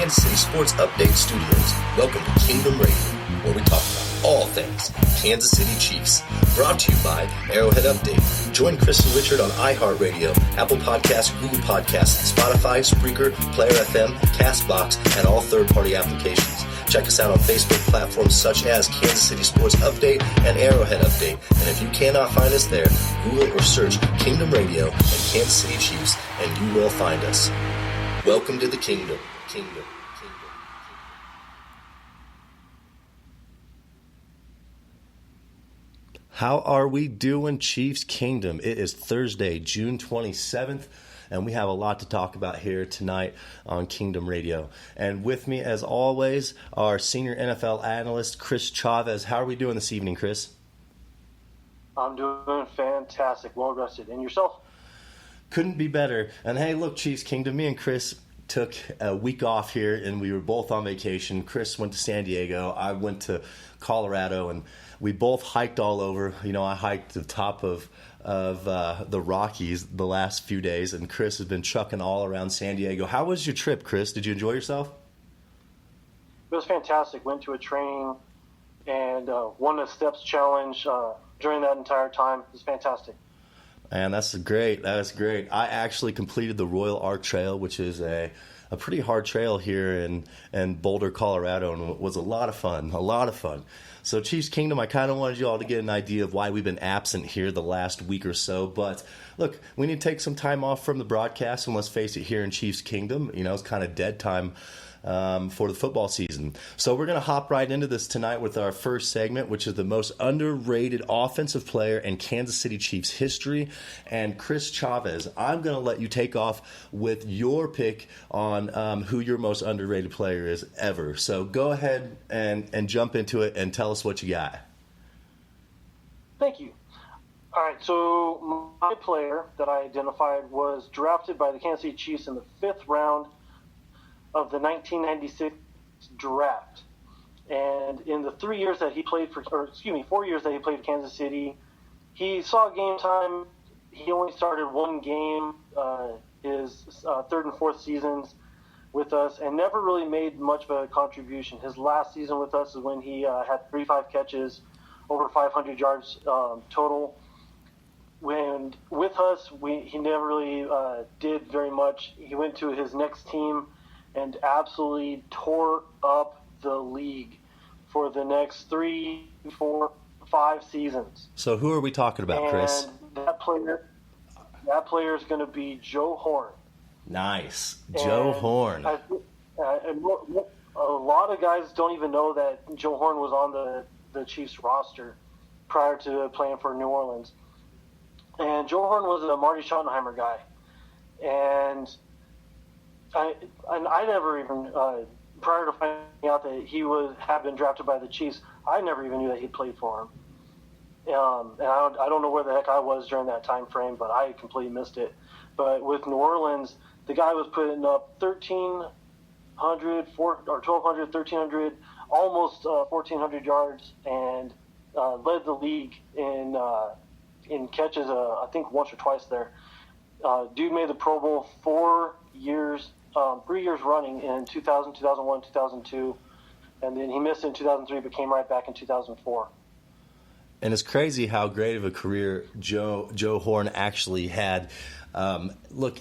Kansas City Sports Update Studios. Welcome to Kingdom Radio, where we talk about all things Kansas City Chiefs. Brought to you by Arrowhead Update. Join Chris and Richard on iHeartRadio, Apple Podcasts, Google Podcasts, Spotify, Spreaker, Player FM, CastBox, and all third-party applications. Check us out on Facebook platforms such as Kansas City Sports Update and Arrowhead Update. And if you cannot find us there, Google or search Kingdom Radio and Kansas City Chiefs, and you will find us. Welcome to the Kingdom. Kingdom. How are we doing, Chiefs Kingdom? It is Thursday, June 27th. And we have a lot to talk about here tonight on Kingdom Radio. And with me, as always, our senior NFL analyst, Chris Chavez. How are we doing this evening, Chris? I'm doing fantastic, well-rested. And yourself? Couldn't be better. And hey, look, Chiefs Kingdom, me and Chris took a week off here, and we were both on vacation. Chris went to San Diego. I went to Colorado, and we both hiked all over. You know, I hiked the top of the Rockies the last few days, and Chris has been trucking all around San Diego. How was your trip, Chris? Did you enjoy yourself? It was fantastic. Went to a training and won a steps challenge during that entire time. It was fantastic. And that's great. That's great. I actually completed the Royal Arc Trail, which is a pretty hard trail here in Boulder, Colorado, and it was a lot of fun. A lot of fun. So, Chiefs Kingdom, I kind of wanted you all to get an idea of why we've been absent here the last week or so. But, look, we need to take some time off from the broadcast, and let's face it, here in Chiefs Kingdom, you know, it's kind of dead time for the football season. So we're going to hop right into this tonight with our first segment, which is the most underrated offensive player in Kansas City Chiefs history. And Chris Chavez, I'm going to let you take off with your pick on who your most underrated player is ever. So go ahead and jump into it and tell us what you got. Thank you. All right, so my player that I identified was drafted by the Kansas City Chiefs in the 5th round of the 1996 draft. And in the 4 years that he played for Kansas City, he saw game time. He only started one game his third and fourth seasons with us and never really made much of a contribution. His last season with us is when he had 35 catches, over 500 yards total. When with us, he never really did very much. He went to his next team and absolutely tore up the league for the next 3, 4, 5 seasons. So who are we talking about, Chris? And that player is going to be Joe Horn. Nice. Joe Horn. A lot of guys don't even know that Joe Horn was on the Chiefs roster prior to playing for New Orleans. And Joe Horn was a Marty Schottenheimer guy. And I never even, prior to finding out that he had been drafted by the Chiefs, I never even knew that he played for him. And I don't know where the heck I was during that time frame, but I completely missed it. But with New Orleans, the guy was putting up 1,300, 1,200, 1,300, almost 1,400 yards, and led the league in catches, I think once or twice there. Dude made the Pro Bowl 4 years. 3 years running in 2000, 2001, 2002, and then he missed in 2003 but came right back in 2004. And it's crazy how great of a career Joe Horn actually had. Look,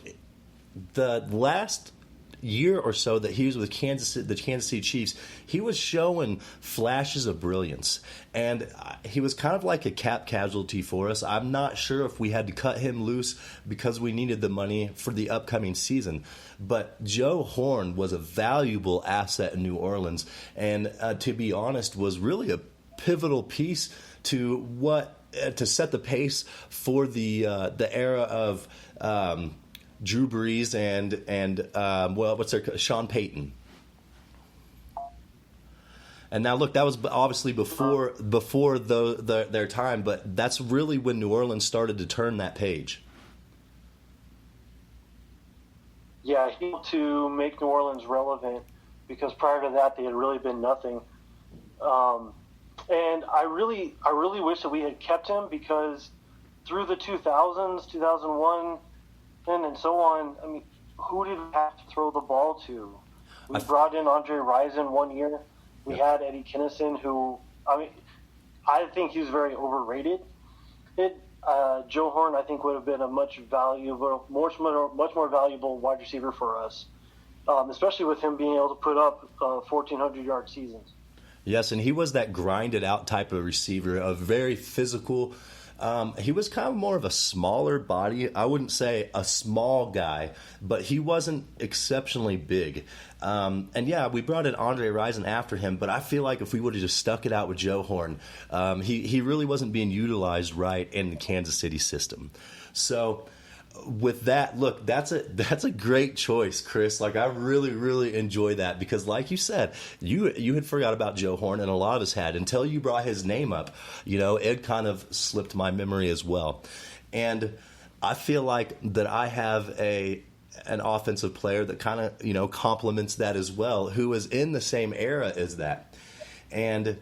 the last year or so that he was with the Kansas City Chiefs, he was showing flashes of brilliance, and he was kind of like a cap casualty for us. I'm not sure if we had to cut him loose because we needed the money for the upcoming season, but Joe Horn was a valuable asset in New Orleans, and to be honest, was really a pivotal piece to set the pace for the era of Drew Brees and Sean Payton. And now look, that was obviously before their time, but that's really when New Orleans started to turn that page. Yeah, he helped to make New Orleans relevant because prior to that they had really been nothing. And I really wish that we had kept him because through the 2000s, 2001, and so on, I mean, who did we have to throw the ball to? We brought in Andre Rison one year. We had Eddie Kinnison, who, I think he was very overrated. Joe Horn, I think, would have been a much more valuable wide receiver for us, especially with him being able to put up 1,400-yard seasons. Yes, and he was that grinded out type of receiver, a very physical. He was kind of more of a smaller body. I wouldn't say a small guy, but he wasn't exceptionally big. And yeah, we brought in Andre Rison after him, but I feel like if we would have just stuck it out with Joe Horn, he really wasn't being utilized right in the Kansas City system. So with that, look, that's a great choice, Chris. Like, I really, really enjoy that because, like you said, you had forgot about Joe Horn, and a lot of us had until you brought his name up. It kind of slipped my memory as well. And I feel like that I have an offensive player that kind of complements that as well, who is in the same era as that. And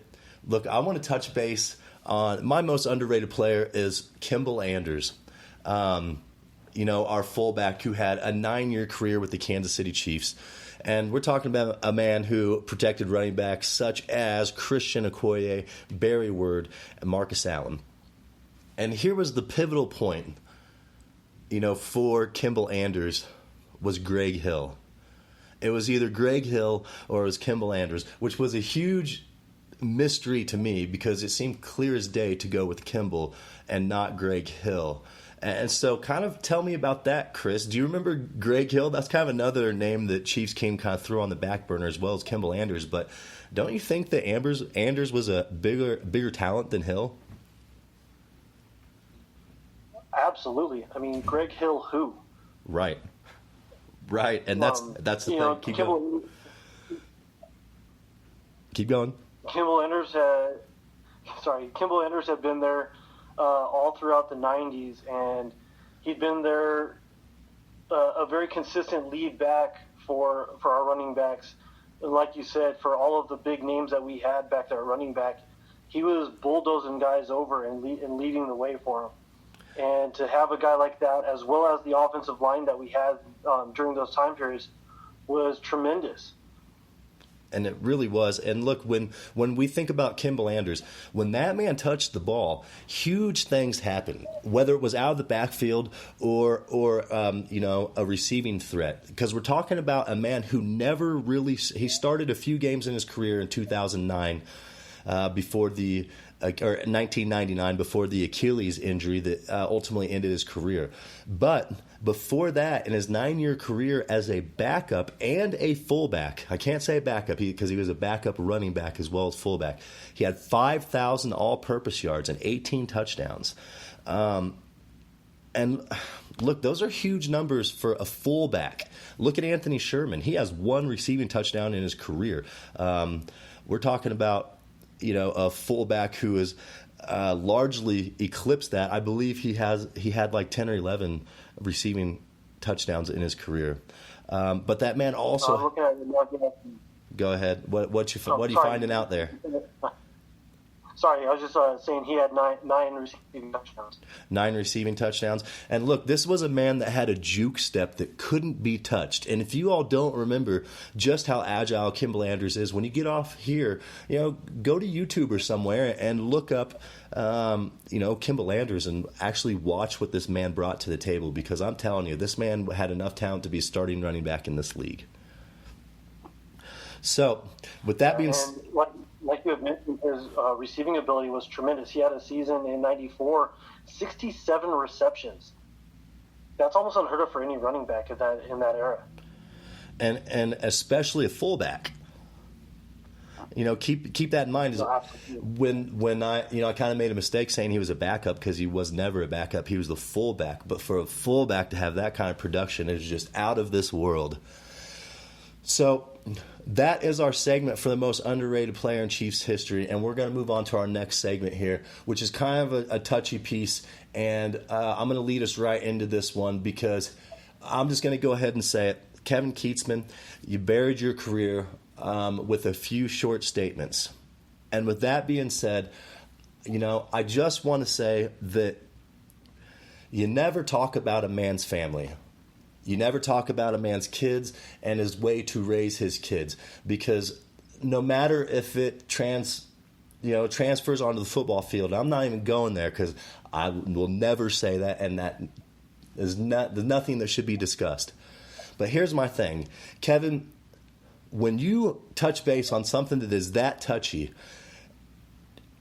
look, I want to touch base on my most underrated player is Kimball Anders. Our fullback who had a 9-year career with the Kansas City Chiefs. And we're talking about a man who protected running backs such as Christian Okoye, Barry Word, and Marcus Allen. And here was the pivotal point, for Kimball Anders was Greg Hill. It was either Greg Hill or it was Kimball Anders, which was a huge mystery to me because it seemed clear as day to go with Kimball and not Greg Hill. And so kind of tell me about that, Chris. Do you remember Greg Hill? That's kind of another name that Chiefs came kind of threw on the back burner as well as Kimball Anders. But don't you think that Anders was a bigger talent than Hill? Absolutely. Greg Hill who? Right. And that's the thing. Keep going. Kimball Anders had been there all throughout the 90s, and he'd been there a very consistent lead back for our running backs. And like you said, for all of the big names that we had back there at running back, he was bulldozing guys over and leading the way for them. And to have a guy like that, as well as the offensive line that we had during those time periods, was tremendous. And it really was. And look, when we think about Kimball Anders, when that man touched the ball, huge things happened. Whether it was out of the backfield or a receiving threat, because we're talking about a man who never really. He started a few games in his career in 2009, before the. Or 1999, before the Achilles injury that ultimately ended his career. But before that, in his 9-year career as a backup and a fullback, I can't say backup because he was a backup running back as well as fullback, he had 5,000 all-purpose yards and 18 touchdowns. And look, those are huge numbers for a fullback. Look at Anthony Sherman. He has 1 receiving touchdown in his career. We're talking about a fullback who has largely eclipsed that. I believe he had like 10 or 11 receiving touchdowns in his career. But that man also. Go ahead. What are you finding out there? Sorry, I was just saying he had nine receiving touchdowns. 9 receiving touchdowns. And look, this was a man that had a juke step that couldn't be touched. And if you all don't remember just how agile Kimball Anders is, when you get off here, go to YouTube or somewhere and look up, Kimball Anders and actually watch what this man brought to the table. Because I'm telling you, this man had enough talent to be a starting running back in this league. So, with that being said. Like you had mentioned, his receiving ability was tremendous. He had a season in '94, 67 receptions. That's almost unheard of for any running back in that era. And especially a fullback. Keep that in mind. When I kind of made a mistake saying he was a backup because he was never a backup. He was the fullback. But for a fullback to have that kind of production is just out of this world. So that is our segment for the most underrated player in Chiefs history, and we're going to move on to our next segment here, which is kind of a touchy piece, and I'm going to lead us right into this one because I'm just going to go ahead and say it. Kevin Kietzman, you buried your career with a few short statements. And with that being said, I just want to say that you never talk about a man's family. You never talk about a man's kids and his way to raise his kids, because no matter if it transfers onto the football field, I'm not even going there because I will never say that, and that is there's nothing that should be discussed. But here's my thing, Kevin, when you touch base on something that is that touchy,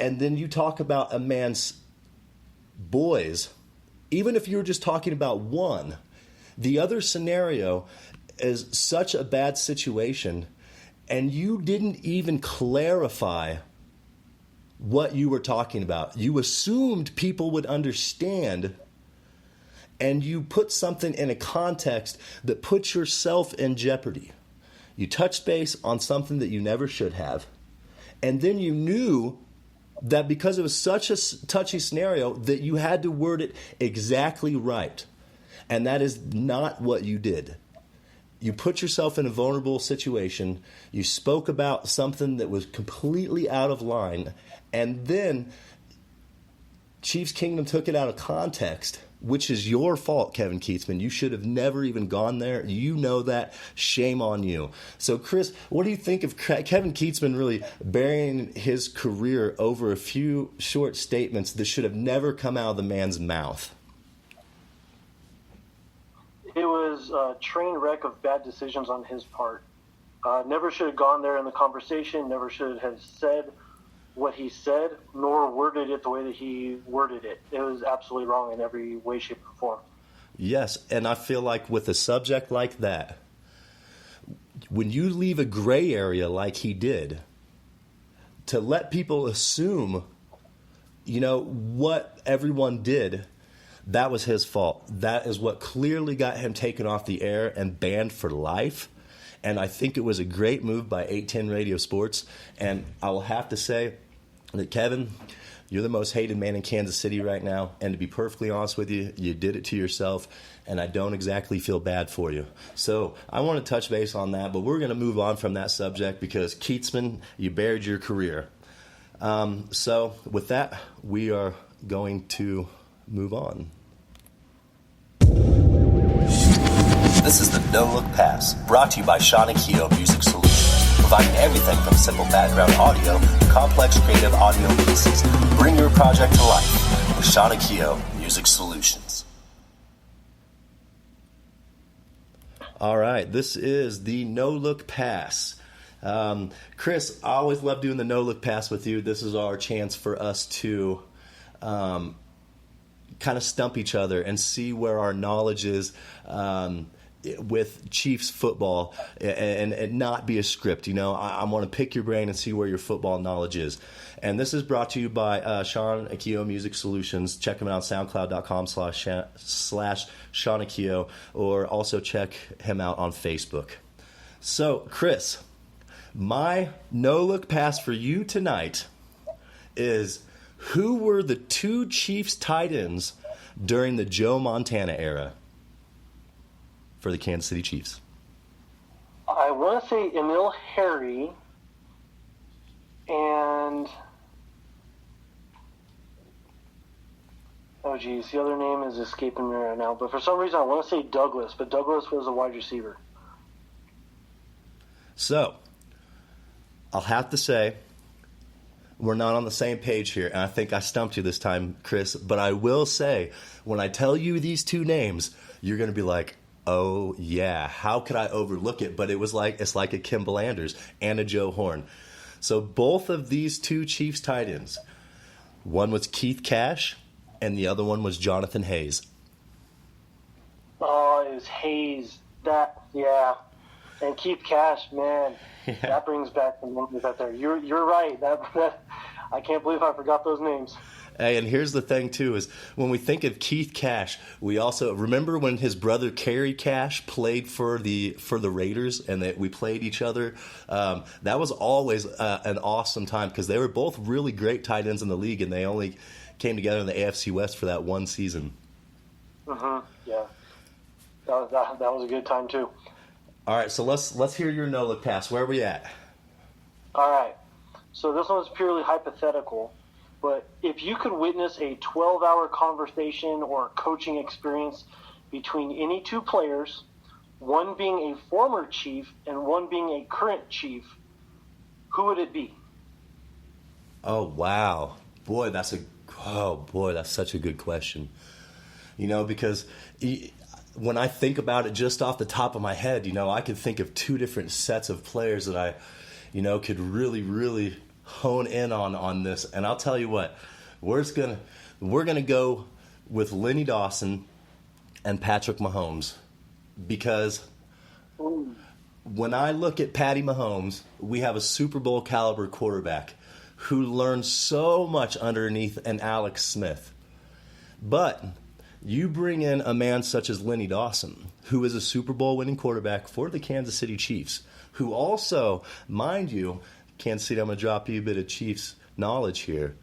and then you talk about a man's boys, even if you were just talking about one, the other scenario is such a bad situation, and you didn't even clarify what you were talking about. You assumed people would understand, and you put something in a context that puts yourself in jeopardy. You touched base on something that you never should have, and then you knew that because it was such a touchy scenario that you had to word it exactly right. And that is not what you did. You put yourself in a vulnerable situation. You spoke about something that was completely out of line. And then Chiefs Kingdom took it out of context, which is your fault, Kevin Keitzman. You should have never even gone there. You know that. Shame on you. So, Chris, what do you think of Kevin Keitzman really burying his career over a few short statements that should have never come out of the man's mouth? It was a train wreck of bad decisions on his part. Never should have gone there in the conversation, never should have said what he said, nor worded it the way that he worded it. It was absolutely wrong in every way, shape, or form. Yes, and I feel like with a subject like that, when you leave a gray area like he did, to let people assume, what everyone did, that was his fault. That is what clearly got him taken off the air and banned for life. And I think it was a great move by 810 Radio Sports. And I will have to say that, Kevin, you're the most hated man in Kansas City right now. And to be perfectly honest with you, you did it to yourself. And I don't exactly feel bad for you. So I want to touch base on that. But we're going to move on from that subject because, Kietzman, you buried your career. So with that, we are going to move on. This is the No Look Pass, brought to you by Sean and Keogh Music Solutions, providing everything from simple background audio to complex creative audio pieces. Bring your project to life with Sean and Keogh Music Solutions. All right, this is the No Look Pass. Chris, I always love doing the No Look Pass with you. This is our chance for us to kind of stump each other and see where our knowledge is with Chiefs football and not be a script. I want to pick your brain and see where your football knowledge is. And this is brought to you by Sean and Keogh Music Solutions. Check him out on SoundCloud.com/Sean and Keogh, or also check him out on Facebook. So, Chris, my no-look pass for you tonight is, who were the two Chiefs tight ends during the Joe Montana era for the Kansas City Chiefs? I want to say Emil Harry and... oh, geez, the other name is escaping me right now. But for some reason, I want to say Douglas, but Douglas was a wide receiver. So, I'll have to say, we're not on the same page here, and I think I stumped you this time, Chris. But I will say, when I tell you these two names, you're going to be like, oh, yeah, how could I overlook it? But it's like a Kimball Anders and a Joe Horn. So both of these two Chiefs tight ends, one was Keith Cash, and the other one was Jonathan Hayes. Oh, it was Hayes. Yeah. And Keith Cash, man, that brings back the memories out there. You're right. That I can't believe I forgot those names. Hey, and here's the thing too: is when we think of Keith Cash, we also remember when his brother Kerry Cash played for the Raiders, and that we played each other. That was always an awesome time because they were both really great tight ends in the league, and they only came together in the AFC West for that one season. Yeah, that was a good time too. All right, so let's hear your no-look pass. Where are we at? All right, so this one's purely hypothetical, but if you could witness a 12-hour conversation or coaching experience between any two players, one being a former chief and one being a current chief, who would it be? Oh, wow. Boy, that's such a good question. Because when I think about it just off the top of my head, I could think of two different sets of players that I, could really, really hone in on this. And I'll tell you what, we're gonna go with Lenny Dawson and Patrick Mahomes, because when I look at Patty Mahomes, we have a Super Bowl caliber quarterback who learned so much underneath an Alex Smith. But you bring in a man such as Lenny Dawson, who is a Super Bowl winning quarterback for the Kansas City Chiefs, who also, mind you, Kansas City, I'm going to drop you a bit of Chiefs knowledge here.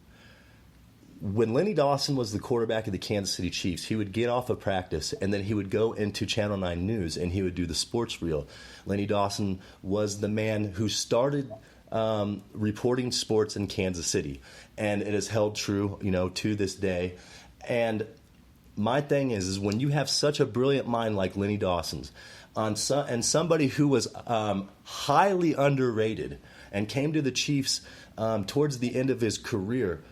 When Lenny Dawson was the quarterback of the Kansas City Chiefs, he would get off of practice and then he would go into Channel 9 News and he would do the sports reel. Lenny Dawson was the man who started reporting sports in Kansas City, and it has held true, to this day. And my thing is when you have such a brilliant mind like Lenny Dawson's, and somebody who was highly underrated and came to the Chiefs towards the end of his career,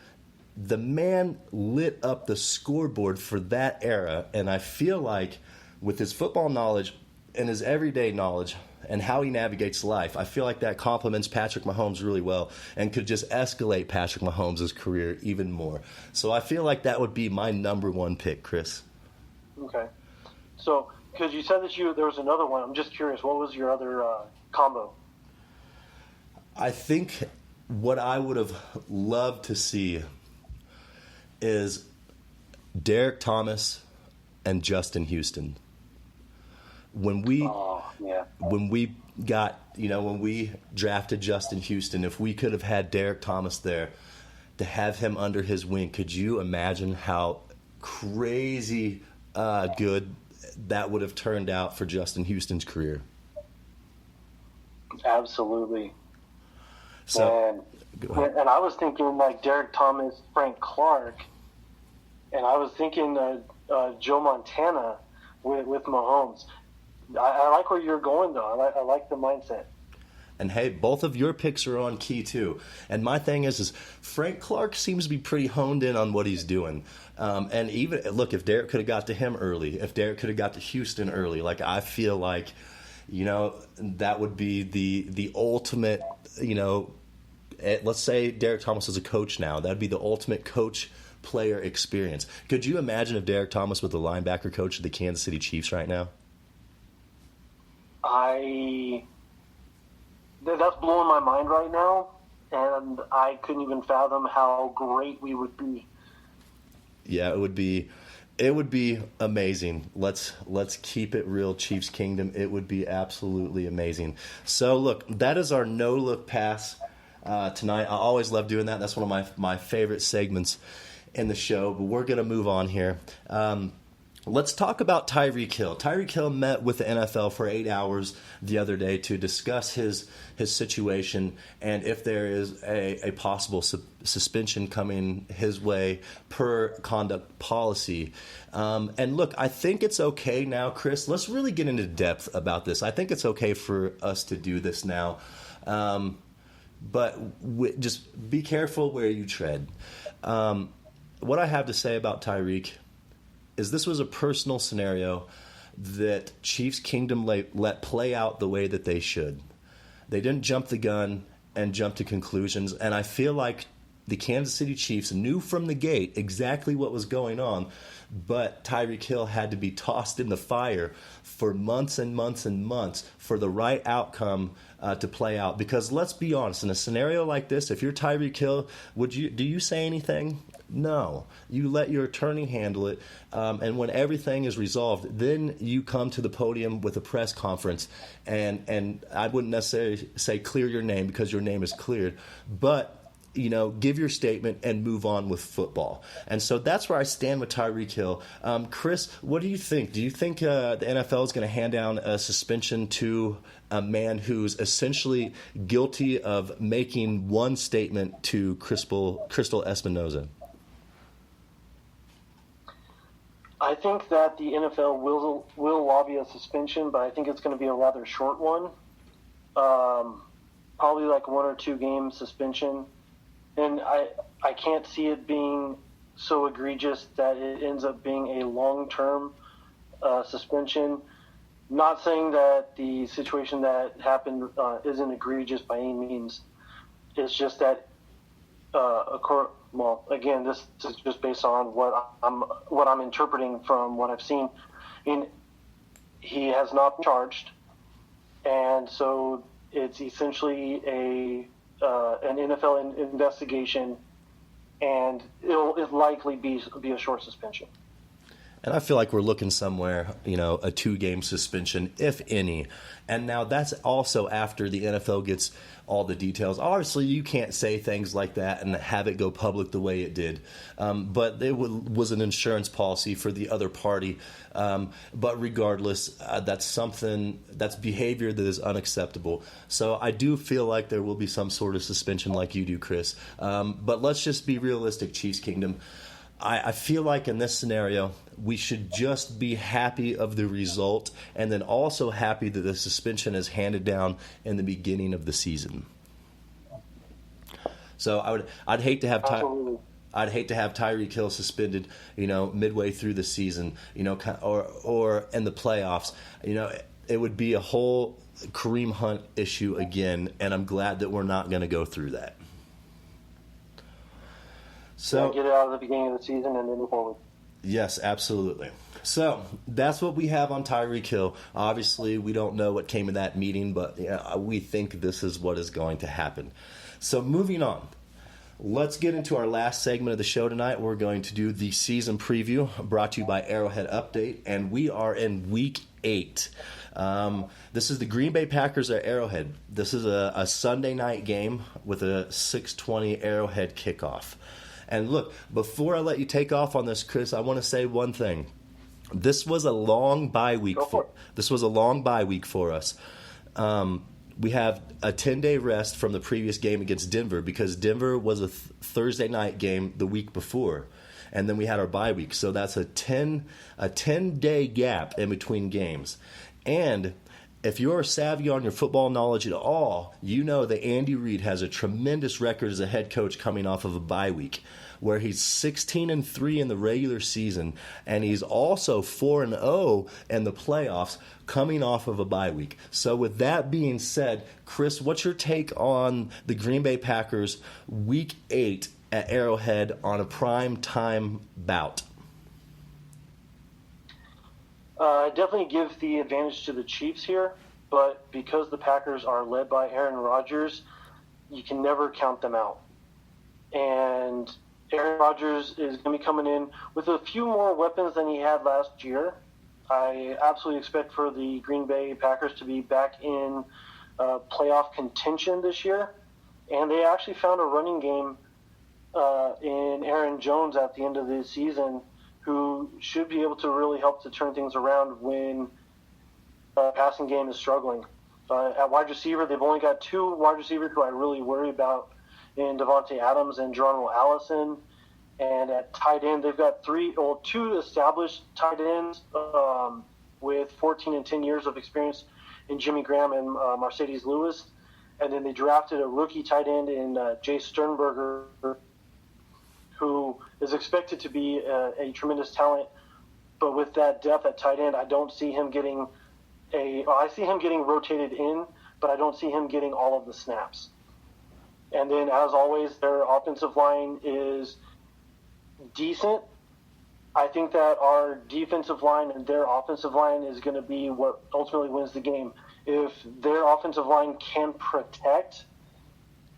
the man lit up the scoreboard for that era. And I feel like with his football knowledge and his everyday knowledge and how he navigates life, I feel like that complements Patrick Mahomes really well and could just escalate Patrick Mahomes' career even more. So I feel like that would be my number one pick, Chris. Okay. So, because you said that there was another one, I'm just curious, what was your other combo? I think what I would have loved to see is Derek Thomas and Justin Houston. When we drafted Justin Houston, if we could have had Derek Thomas there to have him under his wing, could you imagine how crazy good that would have turned out for Justin Houston's career? Absolutely. So, and I was thinking like Derek Thomas, Frank Clark, and I was thinking Joe Montana with Mahomes. I like where you're going, though. I like the mindset. And hey, both of your picks are on key too. And my thing is Frank Clark seems to be pretty honed in on what he's doing. And even look, if Derek could have got to him early, if Derek could have got to Houston early, like I feel like, that would be the ultimate. Let's say Derek Thomas is a coach now. That'd be the ultimate coach-player experience. Could you imagine if Derek Thomas was the linebacker coach of the Kansas City Chiefs right now? That's blowing my mind right now, and I couldn't even fathom how great we would be. Yeah, it would be amazing. Let's keep it real, Chiefs Kingdom. It would be absolutely amazing. So look, that is our no look pass tonight. I always love doing that. That's one of my favorite segments in the show. But we're gonna move on here. Let's talk about Tyreek Hill. Tyreek Hill met with the NFL for 8 hours the other day to discuss his situation and if there is a possible suspension coming his way per conduct policy. And look, I think it's okay now, Chris. Let's really get into depth about this. I think it's okay for us to do this now. But just be careful where you tread. What I have to say about Tyreek is this was a personal scenario that Chiefs Kingdom let play out the way that they should. They didn't jump the gun and jump to conclusions, and I feel like the Kansas City Chiefs knew from the gate exactly what was going on, but Tyreek Hill had to be tossed in the fire for months and months and months for the right outcome to play out. Because let's be honest, in a scenario like this, if you're Tyreek Hill, do you say anything? No. You let your attorney handle it, and when everything is resolved, then you come to the podium with a press conference, and I wouldn't necessarily say clear your name because your name is cleared, but give your statement and move on with football. And so that's where I stand with Tyreek Hill. Chris, what do you think? Do you think the NFL is going to hand down a suspension to a man who's essentially guilty of making one statement to Crystal Espinoza? I think that the NFL will lobby a suspension, but I think it's going to be a rather short one. Probably like 1 or 2 game suspension. And I can't see it being so egregious that it ends up being a long-term suspension. Not saying that the situation that happened isn't egregious by any means. It's just that, again, this is just based on what I'm interpreting from what I've seen. He has not been charged, and so it's essentially an NFL investigation, and it'll likely be a short suspension. And I feel like we're looking somewhere, a 2-game suspension, if any. And now that's also after the NFL gets all the details. Obviously, you can't say things like that and have it go public the way it did. But it was an insurance policy for the other party. But regardless, that's behavior that is unacceptable. So I do feel like there will be some sort of suspension like you do, Chris. But let's just be realistic, Chiefs Kingdom. I feel like in this scenario, we should just be happy of the result and then also happy that the suspension is handed down in the beginning of the season. So I'd hate to have Tyreek Hill suspended, midway through the season, or in the playoffs. It would be a whole Kareem Hunt issue again, and I'm glad that we're not going to go through that. So get it out of the beginning of the season and then move forward. Yes, absolutely. So that's what we have on Tyreek Hill. Obviously, we don't know what came of that meeting, but we think this is what is going to happen. So moving on, let's get into our last segment of the show tonight. We're going to do the season preview brought to you by Arrowhead-update, and we are in Week 8. This is the Green Bay Packers at Arrowhead. This is a Sunday night game with a 6:20 Arrowhead kickoff. And look, before I let you take off on this, Chris, I want to say one thing. This was a long bye week. This was a long bye week for us. We have a 10-day rest from the previous game against Denver because Denver was a Thursday night game the week before, and then we had our bye week. So that's a 10-day gap in between games. And if you're savvy on your football knowledge at all, you know that Andy Reid has a tremendous record as a head coach coming off of a bye week, where he's 16-3 in the regular season, and he's also 4-0 in the playoffs coming off of a bye week. So with that being said, Chris, what's your take on the Green Bay Packers Week 8 at Arrowhead on a prime time bout? I definitely give the advantage to the Chiefs here, but because the Packers are led by Aaron Rodgers, you can never count them out. And Aaron Rodgers is going to be coming in with a few more weapons than he had last year. I absolutely expect for the Green Bay Packers to be back in playoff contention this year. And they actually found a running game in Aaron Jones at the end of the season who should be able to really help to turn things around when passing game is struggling. At wide receiver, they've only got 2 wide receivers who I really worry about in Devontae Adams and Geronimo Allison. And at tight end, they've got 2 established tight ends with 14 and 10 years of experience in Jimmy Graham and Mercedes Lewis. And then they drafted a rookie tight end in Jay Sternberger, who is expected to be a tremendous talent. But with that depth at tight end, I don't see him getting I see him getting rotated in, but I don't see him getting all of the snaps. And then, as always, their offensive line is decent. I think that our defensive line and their offensive line is going to be what ultimately wins the game. If their offensive line can protect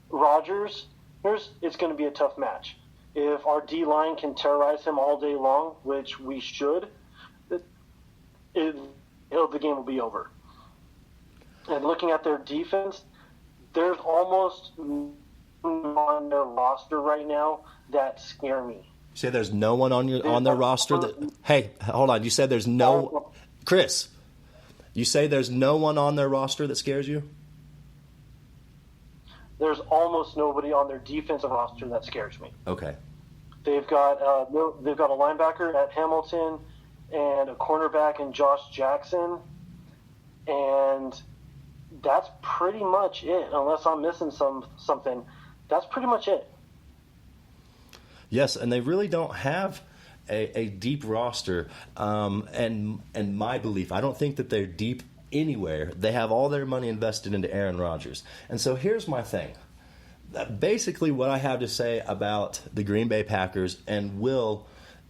Rodgers, it's going to be a tough match. If our D-line can terrorize him all day long, which we should, the game will be over. And looking at their defense, there's almost on their roster right now that scare me. You say there's no one on their roster that... Hey, hold on. You said there's no... Chris, you say there's no one on their roster that scares you? There's almost nobody on their defensive roster that scares me. Okay. They've got a linebacker at Hamilton, and a cornerback in Josh Jackson, and that's pretty much it. Unless I'm missing something, that's pretty much it. Yes, and they really don't have a deep roster. And my belief, I don't think that they're deep anywhere. They have all their money invested into Aaron Rodgers. And so here's my thing. Basically, what I have to say about the Green Bay Packers and Will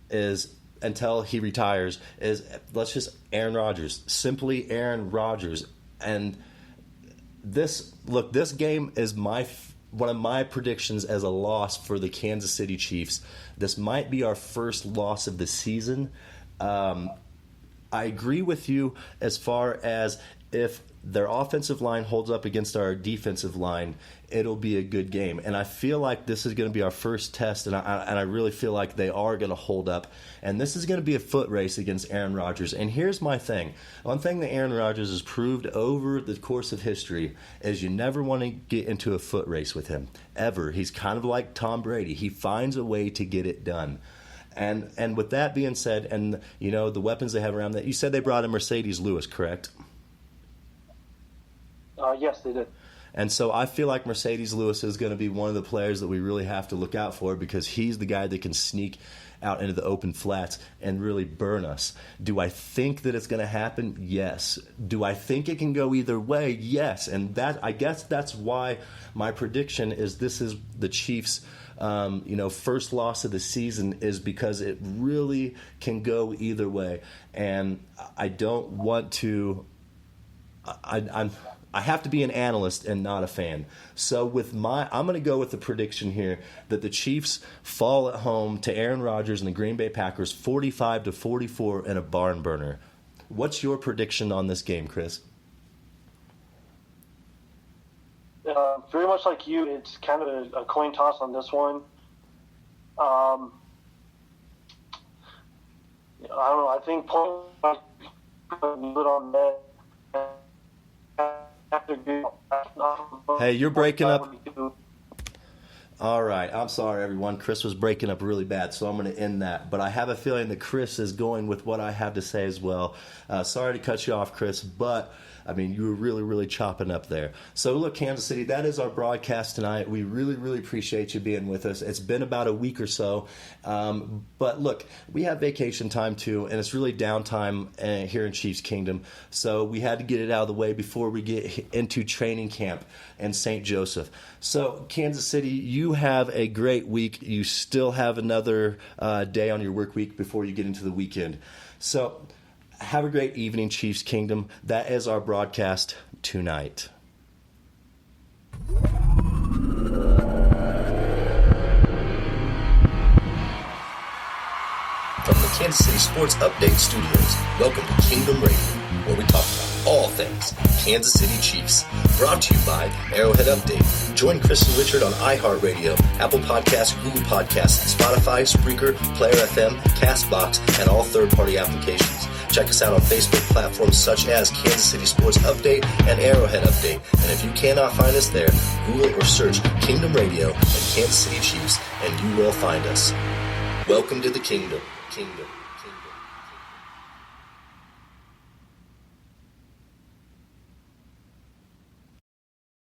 is, until he retires, is let's just Aaron Rodgers, simply Aaron Rodgers. And this game is one of my predictions as a loss for the Kansas City Chiefs. This might be our first loss of the season. I agree with you as far as if their offensive line holds up against our defensive line, it'll be a good game. And I feel like this is going to be our first test, and I really feel like they are going to hold up. And this is going to be a foot race against Aaron Rodgers. And here's my thing. One thing that Aaron Rodgers has proved over the course of history is you never want to get into a foot race with him, ever. He's kind of like Tom Brady. He finds a way to get it done. And with that being said, and the weapons they have around that, you said they brought in Mercedes Lewis, correct? Yes, they did. And so I feel like Mercedes Lewis is going to be one of the players that we really have to look out for, because he's the guy that can sneak out into the open flats and really burn us. Do I think that it's going to happen? Yes. Do I think it can go either way? Yes. And I guess that's why my prediction is this is the Chiefs' first loss of the season, is because it really can go either way. And I don't want to. I have to be an analyst and not a fan. So I'm going to go with the prediction here that the Chiefs fall at home to Aaron Rodgers and the Green Bay Packers 45-44 in a barn burner. What's your prediction on this game, Chris? Very much like you, it's kind of a coin toss on this one. I don't know. I think Paul on that. Hey, you're breaking up. All right. I'm sorry, everyone. Chris was breaking up really bad, so I'm going to end that. But I have a feeling that Chris is going with what I have to say as well. Sorry to cut you off, Chris, but you were really, really chopping up there. So, look, Kansas City, that is our broadcast tonight. We really, really appreciate you being with us. It's been about a week or so. But, look, we have vacation time, too, and it's really downtime here in Chiefs Kingdom. So we had to get it out of the way before we get into training camp in St. Joseph. So, Kansas City, you have a great week. You still have another day on your work week before you get into the weekend. So have a great evening, Chiefs Kingdom. That is our broadcast tonight. From the Kansas City Sports Update Studios, welcome to Kingdom Radio, where we talk about all things Kansas City Chiefs. Brought to you by Arrowhead Update. Join Chris and Richard on iHeartRadio, Apple Podcasts, Google Podcasts, Spotify, Spreaker, Player FM, CastBox, and all third-party applications. Check us out on Facebook platforms such as Kansas City Sports Update and Arrowhead Update. And if you cannot find us there, Google or search Kingdom Radio and Kansas City Chiefs, and you will find us. Welcome to the Kingdom.